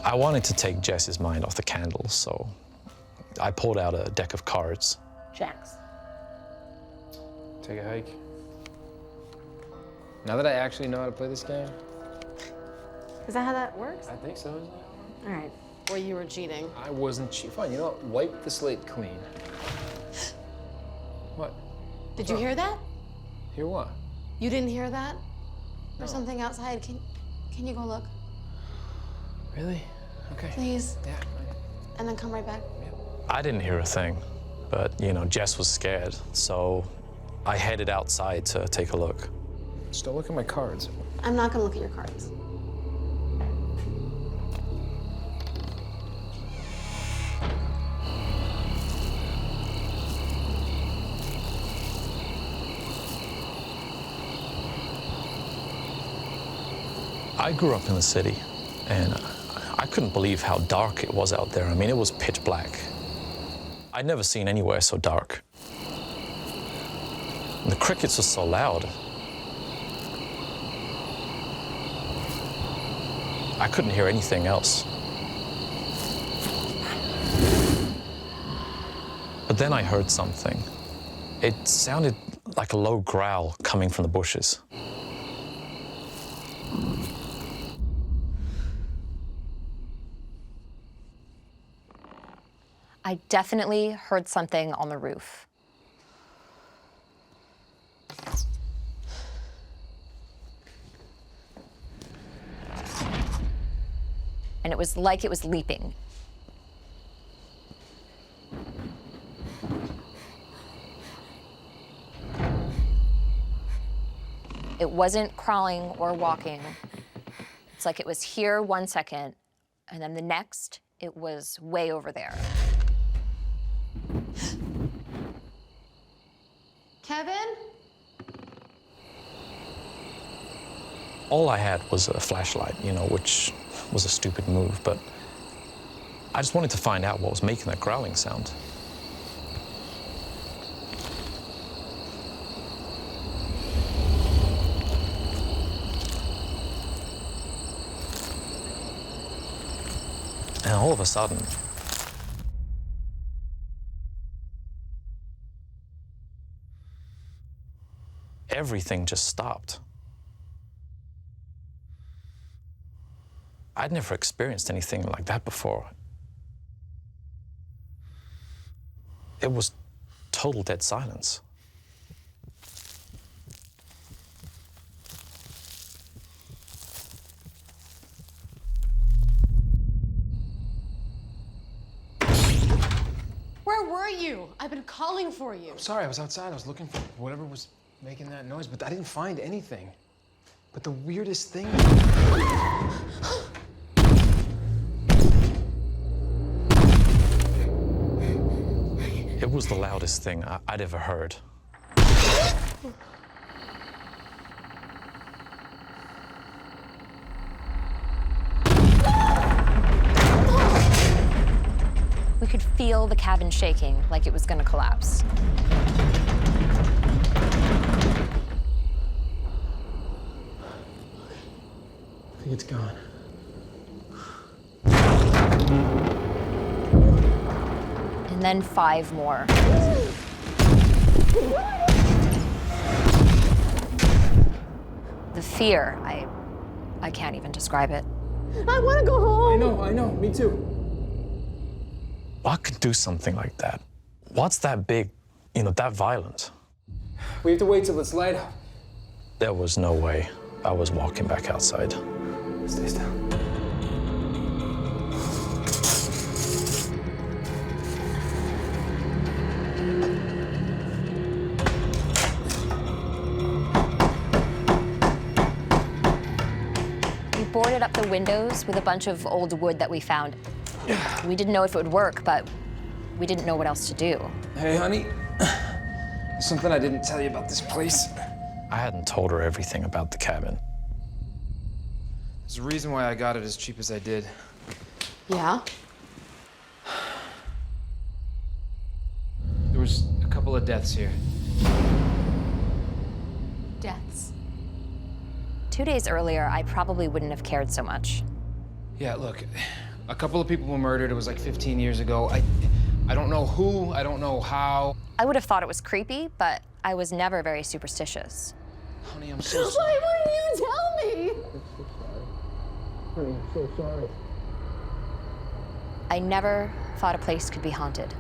I wanted to take Jess's mind off the candles, so I pulled out a deck of cards. Jacks. Take a hike. Now that I actually know how to play this game. Is that how that works? I think so, isn't it? All right. Or you were cheating. I wasn't cheating. Fine, you know what? Wipe the slate clean. What? Did you hear that? Hear what? You didn't hear that? No. Or something outside? Can you go look? Really? Okay. Please? Yeah. And then come right back? I didn't hear a thing, but, you know, Jess was scared, so I headed outside to take a look. Just don't look at my cards. I'm not gonna look at your cards. I grew up in the city, and I couldn't believe how dark it was out there. I mean, it was pitch black. I'd never seen anywhere so dark. And the crickets were so loud. I couldn't hear anything else. But then I heard something. It sounded like a low growl coming from the bushes. I definitely heard something on the roof. And it was like it was leaping. It wasn't crawling or walking. It's like it was here 1 second, and then the next, it was way over there. Kevin? All I had was a flashlight, you know, which was a stupid move, but I just wanted to find out what was making that growling sound. And all of a sudden, everything just stopped. I'd never experienced anything like that before. It was total dead silence. Where were you? I've been calling for you. I'm sorry, I was outside. I was looking for whatever was making that noise, but I didn't find anything. But the weirdest thing... It was the loudest thing I'd ever heard. We could feel the cabin shaking like it was gonna collapse. I think it's gone. And then 5 more. The fear, I can't even describe it. I want to go home. I know, me too. What could do something like that? What's that big, you know, that violent? We have to wait till it's light out. There was no way I was walking back outside. Stay still. We boarded up the windows with a bunch of old wood that we found. We didn't know if it would work, but we didn't know what else to do. Hey, honey. There's something I didn't tell you about this place. I hadn't told her everything about the cabin. There's a reason why I got it as cheap as I did. Yeah? There was a couple of deaths here. Deaths. 2 days earlier, I probably wouldn't have cared so much. Yeah, look, A couple of people were murdered. It was like 15 years ago. I don't know who, I don't know how. I would have thought it was creepy, but I was never very superstitious. Honey, I'm so sorry. Why wouldn't you tell me? Honey, I'm so sorry. I never thought a place could be haunted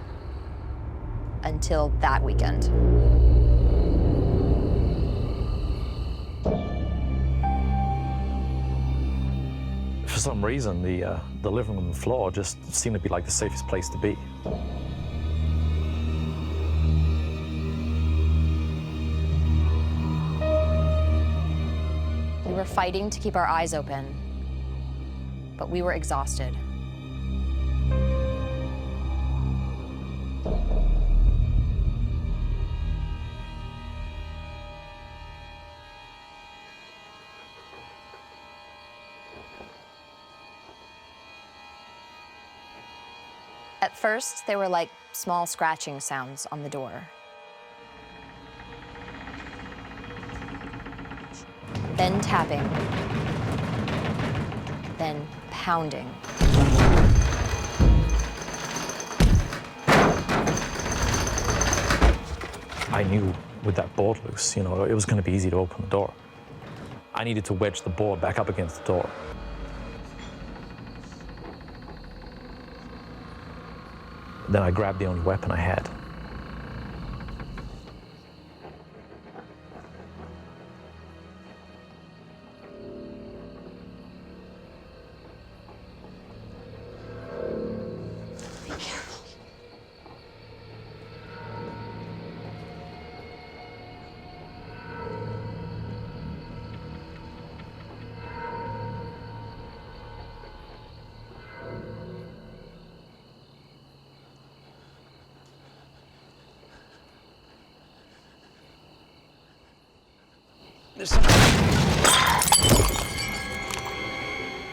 until that weekend. For some reason, the living room floor just seemed to be like the safest place to be. We were fighting to keep our eyes open, but we were exhausted. At first, there were like small scratching sounds on the door. Then tapping. Then pounding. I knew with that board loose, it was going to be easy to open the door. I needed to wedge the board back up against the door. Then I grabbed the only weapon I had.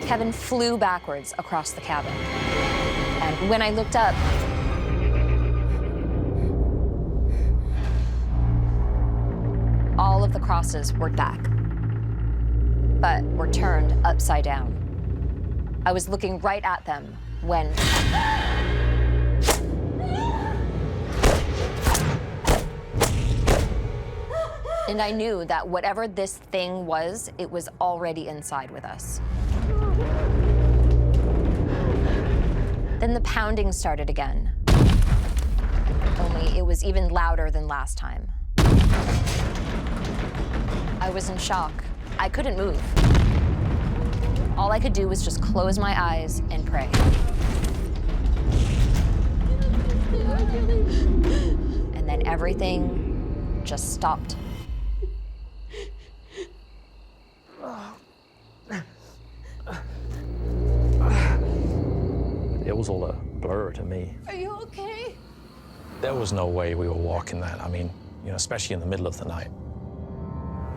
Kevin flew backwards across the cabin. And when I looked up, all of the crosses were back, but were turned upside down. I was looking right at them when and I knew that whatever this thing was, it was already inside with us. Then the pounding started again. Only it was even louder than last time. I was in shock. I couldn't move. All I could do was just close my eyes and pray. And then everything just stopped. It was all a blur to me. Are you okay? There was no way we were walking that. I mean, especially in the middle of the night.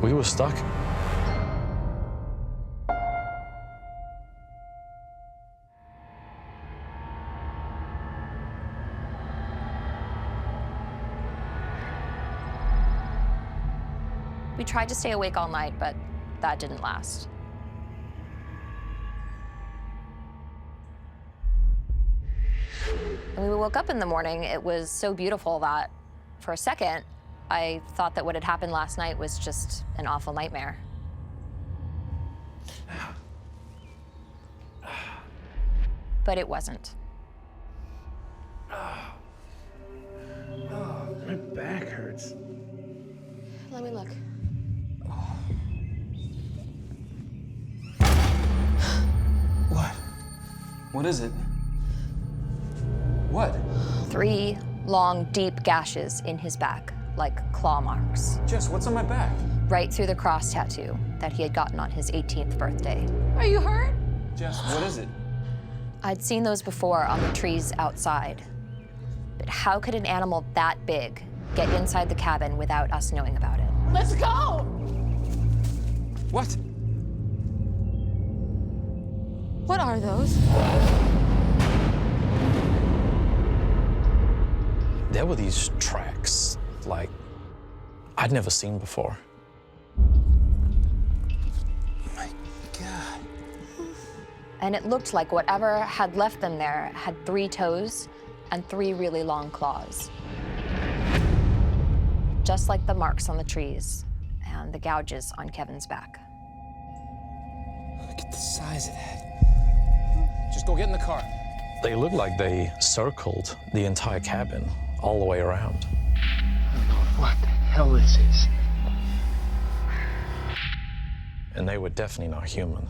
We were stuck. We tried to stay awake all night, but that didn't last. When we woke up in the morning, it was so beautiful that, for a second, I thought that what had happened last night was just an awful nightmare. But it wasn't. My back hurts. Let me look. What? What is it? What? 3 long, deep gashes in his back, like claw marks, Jess, what's on my back? right through the cross tattoo that he had gotten on his 18th birthday. Are you hurt? Jess, what is it? I'd seen those before on the trees outside. But how could an animal that big get inside the cabin without us knowing about it? Let's go! What? What are those? There were these tracks, like, I'd never seen before. My God. And it looked like whatever had left them there had 3 toes and 3 really long claws. Just like the marks on the trees and the gouges on Kevin's back. Look at the size of that. Just go get in the car. They looked like they circled the entire cabin all the way around. I don't know what the hell this is. And they were definitely not human.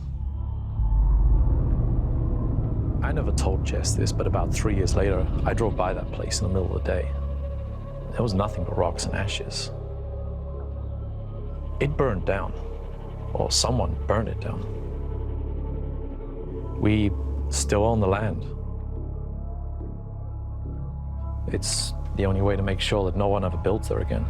I never told Jess this, but about 3 years later, I drove by that place in the middle of the day. There was nothing but rocks and ashes. It burned down, or someone burned it down. We still own the land. It's the only way to make sure that no one ever builds there again.